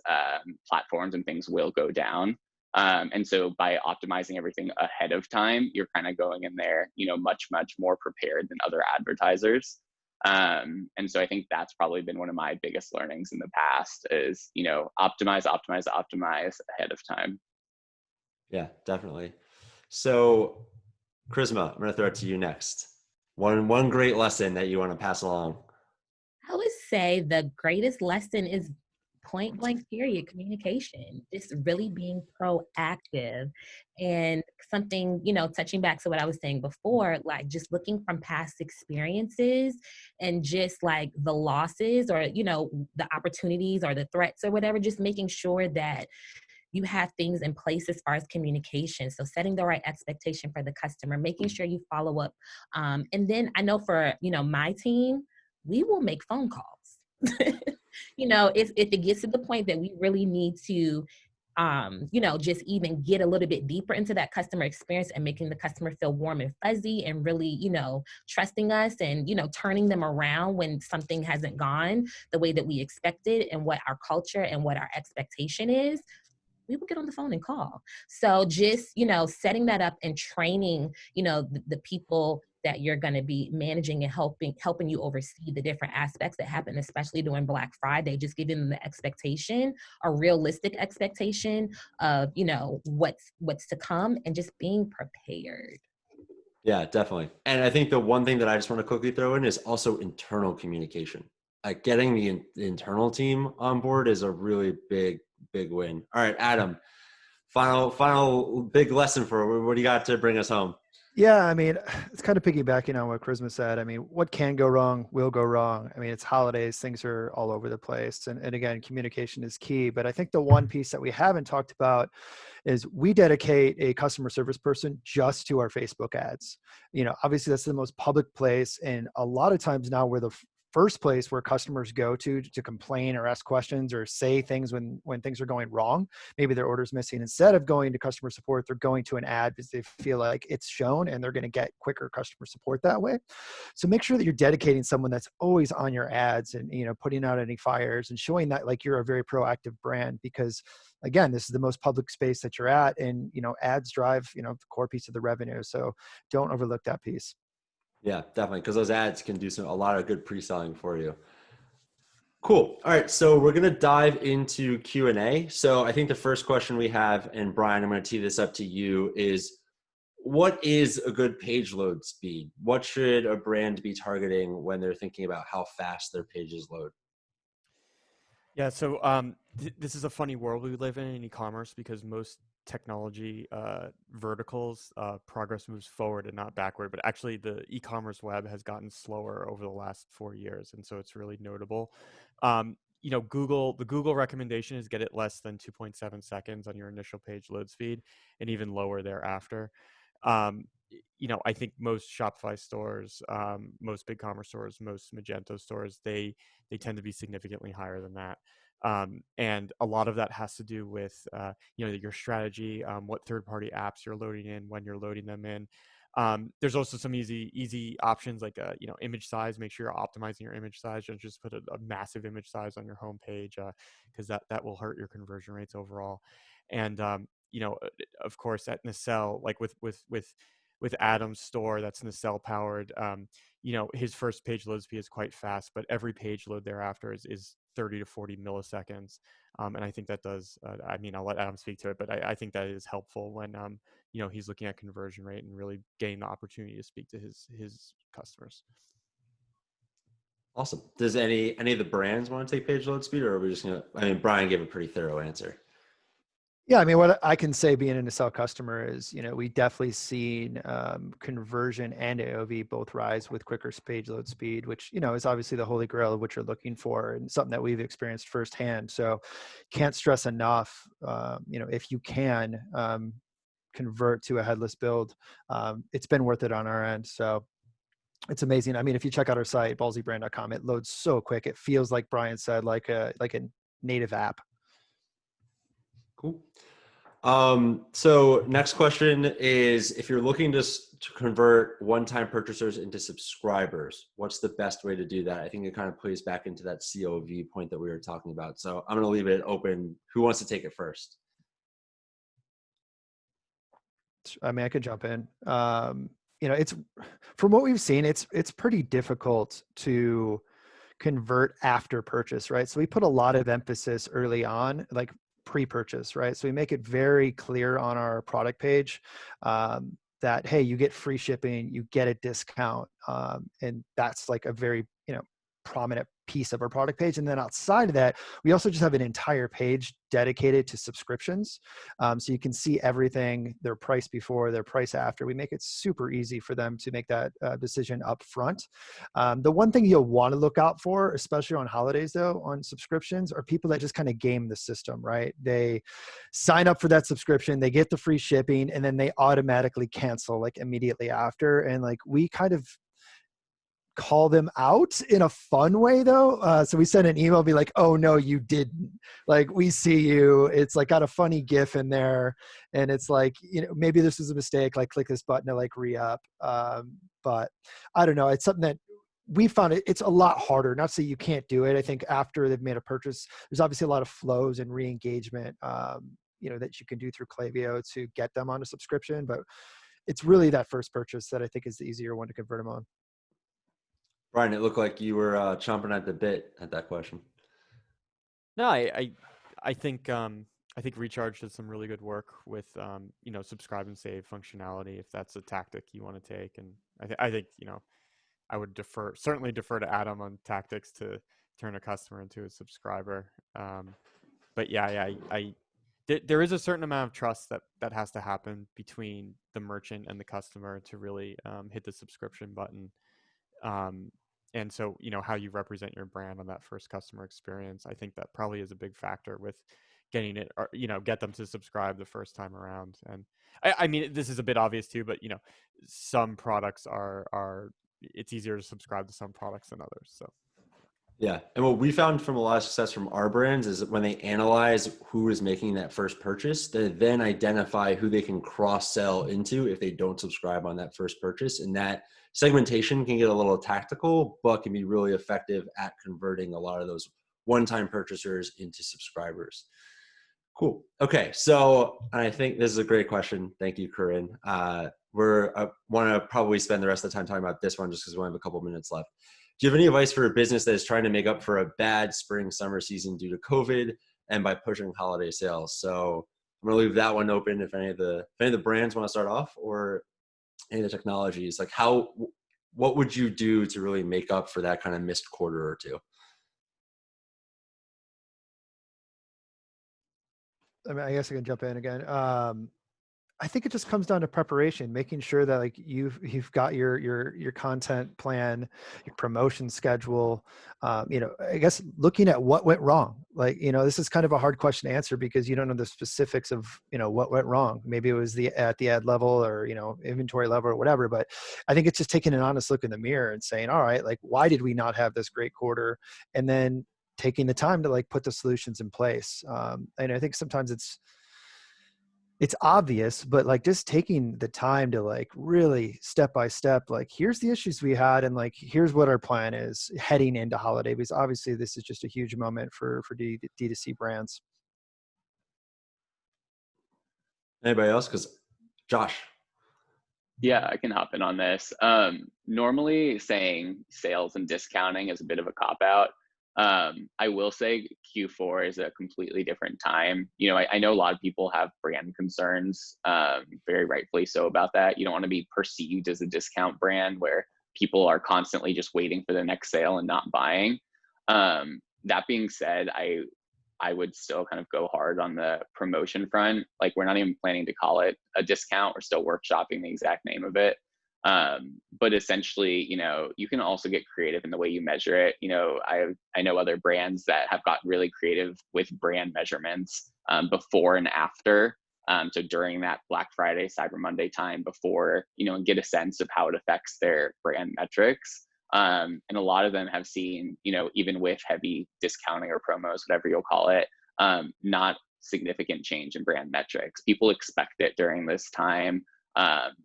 platforms and things will go down. And so by optimizing everything ahead of time, you're kind of going in there, much, much more prepared than other advertisers. And so I think that's probably been one of my biggest learnings in the past is, optimize ahead of time. Yeah, definitely. So, Charisma, I'm going to throw it to you next. One great lesson that you want to pass along. I would say the greatest lesson is point blank period communication, just really being proactive, and something, touching back to what I was saying before, like just looking from past experiences and just like the losses or, the opportunities or the threats or whatever, just making sure that you have things in place as far as communication. So setting the right expectation for the customer, making sure you follow up. And then I know for, my team, we will make phone calls. If it gets to the point that we really need to, just even get a little bit deeper into that customer experience and making the customer feel warm and fuzzy and really, trusting us and, turning them around when something hasn't gone the way that we expected and what our culture and what our expectation is, we will get on the phone and call. So just, setting that up and training, the people that you're going to be managing and helping you oversee the different aspects that happen, especially during Black Friday, just giving them the expectation, a realistic expectation of, you know, what's to come, and just being prepared. Yeah, definitely. And I think the one thing that I just want to quickly throw in is also internal communication. Like getting the internal team on board is a really big win. All right, Adam, final big lesson for what do you got to bring us home? Yeah, I mean, it's kind of piggybacking on what Charisma said. I mean, what can go wrong will go wrong. I mean, it's holidays, things are all over the place. And again, communication is key. But I think the one piece that we haven't talked about is we dedicate a customer service person just to our Facebook ads. You know, obviously that's the most public place. And a lot of times now we're the first place where customers go to complain or ask questions or say things when things are going wrong. Maybe their order's missing. Instead of going to customer support, they're going to an ad because they feel like it's shown and they're going to get quicker customer support that way. So make sure that you're dedicating someone that's always on your ads and, you know, putting out any fires and showing that like you're a very proactive brand, because again, this is the most public space that you're at, and, you know, ads drive, you know, the core piece of the revenue. So don't overlook that piece. Yeah, definitely. Because those ads can do a lot of good pre-selling for you. Cool. All right. So we're going to dive into Q&A. So I think the first question we have, and Brian, I'm going to tee this up to you, is what is a good page load speed? What should a brand be targeting when they're thinking about how fast their pages load? Yeah, so this is a funny world we live in e-commerce, because most technology verticals, progress moves forward and not backward. But actually, the e-commerce web has gotten slower over the last 4 years, and so it's really notable. You know, the Google recommendation is get it less than 2.7 seconds on your initial page load speed, and even lower thereafter. You know, I think most Shopify stores, most BigCommerce stores, most Magento stores, they tend to be significantly higher than that. And a lot of that has to do with, you know, your strategy, what third-party apps you're loading in, when you're loading them in. There's also some easy options like, you know, image size. Make sure you're optimizing your image size. Don't just put a massive image size on your homepage, because that will hurt your conversion rates overall. And you know, of course, at Nacelle, like with Adam's store, that's Nacelle powered. You know, his first page load speed is quite fast, but every page load thereafter is 30 to 40 milliseconds. And I think that does, I mean, I'll let Adam speak to it, but I think that is helpful when, you know, he's looking at conversion rate and really getting the opportunity to speak to his customers. Awesome. Does any of the brands want to take page load speed, or are we just going to, I mean, Brian gave a pretty thorough answer. Yeah, I mean, what I can say being a Nacelle customer is, you know, we definitely seen conversion and AOV both rise with quicker page load speed, which, you know, is obviously the holy grail of what you're looking for and something that we've experienced firsthand. So can't stress enough, you know, if you can convert to a headless build, it's been worth it on our end. So it's amazing. I mean, if you check out our site, ballsybrand.com, it loads so quick. It feels like Brian said, like a native app. Cool. So next question is, if you're looking to convert one-time purchasers into subscribers, what's the best way to do that? I think it kind of plays back into that COV point that we were talking about. So I'm going to leave it open. Who wants to take it first? I mean, I could jump in. You know, it's, from what we've seen, it's pretty difficult to convert after purchase, right? So we put a lot of emphasis early on, like pre-purchase, right? So we make it very clear on our product page that, hey, you get free shipping, you get a discount, and that's like a very, you know, prominent piece of our product page. And then outside of that, we also just have an entire page dedicated to subscriptions. So you can see everything, their price before, their price after. We make it super easy for them to make that decision up front. The one thing you'll want to look out for, especially on holidays though, on subscriptions, are people that just kind of game the system, right? They sign up for that subscription, they get the free shipping, and then they automatically cancel like immediately after. And like, we kind of call them out in a fun way though. So we send an email, be like, oh no, you didn't. Like, we see you. It's like got a funny GIF in there. And it's like, you know, maybe this is a mistake, like click this button to like re-up. But I don't know. It's something that we found it's a lot harder. Not to say you can't do it. I think after they've made a purchase, there's obviously a lot of flows and re-engagement, you know, that you can do through Klaviyo to get them on a subscription. But it's really that first purchase that I think is the easier one to convert them on. Brian, it looked like you were chomping at the bit at that question. No, I think Recharge does some really good work with subscribe and save functionality if that's a tactic you want to take, and I think I would certainly defer to Adam on tactics to turn a customer into a subscriber. But yeah, there is a certain amount of trust that has to happen between the merchant and the customer to really hit the subscription button. And so, how you represent your brand on that first customer experience, I think that probably is a big factor with getting it, or, get them to subscribe the first time around. And I mean, this is a bit obvious too, but some products are it's easier to subscribe to some products than others. So. Yeah. And what we found from a lot of success from our brands is that when they analyze who is making that first purchase, they then identify who they can cross-sell into if they don't subscribe on that first purchase. And that segmentation can get a little tactical, but can be really effective at converting a lot of those one-time purchasers into subscribers. Cool. Okay. So I think this is a great question. Thank you, Corinne. I want to probably spend the rest of the time talking about this one just because we only have a couple minutes left. Do you have any advice for a business that is trying to make up for a bad spring, summer season due to COVID and by pushing holiday sales? So I'm going to leave that one open if any of the brands want to start off, or any of the technologies. Like what would you do to really make up for that kind of missed quarter or two? I mean, I guess I can jump in again. I think it just comes down to preparation, making sure that like you've got your content plan, your promotion schedule. I guess looking at what went wrong. Like, this is kind of a hard question to answer because you don't know the specifics of what went wrong. Maybe it was at the ad level or inventory level or whatever. But I think it's just taking an honest look in the mirror and saying, all right, like why did we not have this great quarter? And then taking the time to like put the solutions in place. And I think sometimes it's obvious, but like just taking the time to like really step by step, like here's the issues we had and like here's what our plan is heading into holiday, because obviously this is just a huge moment for D2C brands. Anybody else? Because Josh. Yeah, I can hop in on this. Normally saying sales and discounting is a bit of a cop-out. I will say Q4 is a completely different time. I know a lot of people have brand concerns, very rightfully so about that. You don't want to be perceived as a discount brand where people are constantly just waiting for the next sale and not buying. That being said, I would still kind of go hard on the promotion front. Like we're not even planning to call it a discount. We're still workshopping the exact name of it. But essentially, you can also get creative in the way you measure it. I know other brands that have got really creative with brand measurements before and after. So during that Black Friday, Cyber Monday time before, and get a sense of how it affects their brand metrics. And a lot of them have seen, even with heavy discounting or promos, whatever you'll call it, not significant change in brand metrics. People expect it during this time.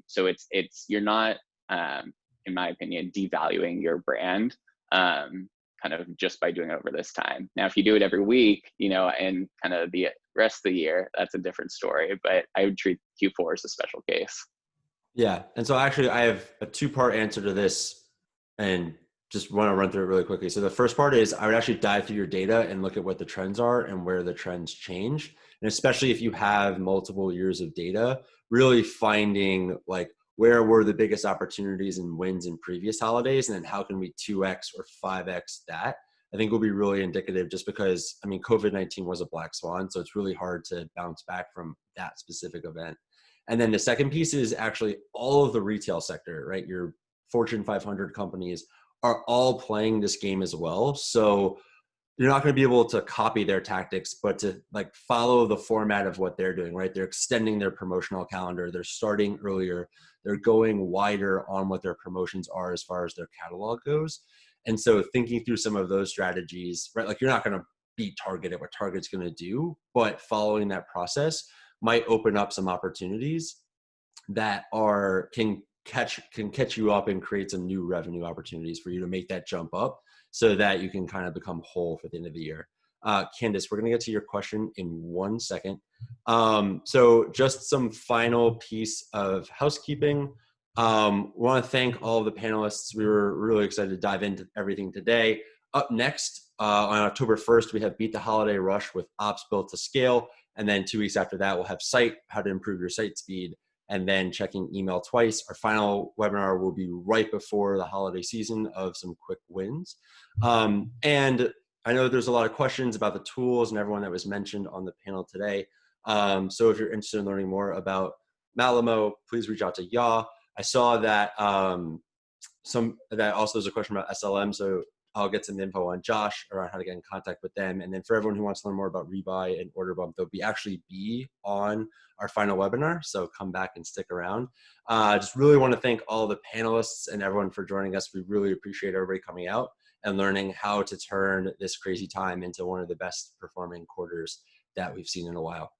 So you're not, in my opinion, devaluing your brand, kind of just by doing it over this time. Now, if you do it every week, and kind of the rest of the year, that's a different story, but I would treat Q4 as a special case. Yeah. And so actually I have a two-part answer to this and just want to run through it really quickly. So the first part is I would actually dive through your data and look at what the trends are and where the trends change. And especially if you have multiple years of data, really finding like where were the biggest opportunities and wins in previous holidays, and then how can we 2x or 5x that, I think will be really indicative, just because, I mean, COVID-19 was a black swan, so it's really hard to bounce back from that specific event. And then the second piece is actually all of the retail sector, right? Your Fortune 500 companies are all playing this game as well. So you're not going to be able to copy their tactics, but to like follow the format of what they're doing, right? They're extending their promotional calendar. They're starting earlier. They're going wider on what their promotions are as far as their catalog goes. And so thinking through some of those strategies, right? Like you're not going to beat Target at what Target's going to do, but following that process might open up some opportunities that can catch you up and create some new revenue opportunities for you to make that jump up so that you can kind of become whole for the end of the year. Candace, we're going to get to your question in 1 second. So just some final piece of housekeeping. We want to thank all of the panelists. We were really excited to dive into everything today. Up next, on October 1st, we have Beat the Holiday Rush with Ops Built to Scale. And then 2 weeks after that, we'll have Site, how to improve your site speed, and then checking email twice. Our final webinar will be right before the holiday season of some quick wins. And I know there's a lot of questions about the tools and everyone that was mentioned on the panel today. So if you're interested in learning more about Malomo, please reach out to Ya. I saw that that also there's a question about SLM, so I'll get some info on Josh around how to get in contact with them. And then for everyone who wants to learn more about Rebuy and Order Bump, they'll actually be on our final webinar, so come back and stick around. Just really want to thank all the panelists and everyone for joining us. We really appreciate everybody coming out and learning how to turn this crazy time into one of the best performing quarters that we've seen in a while.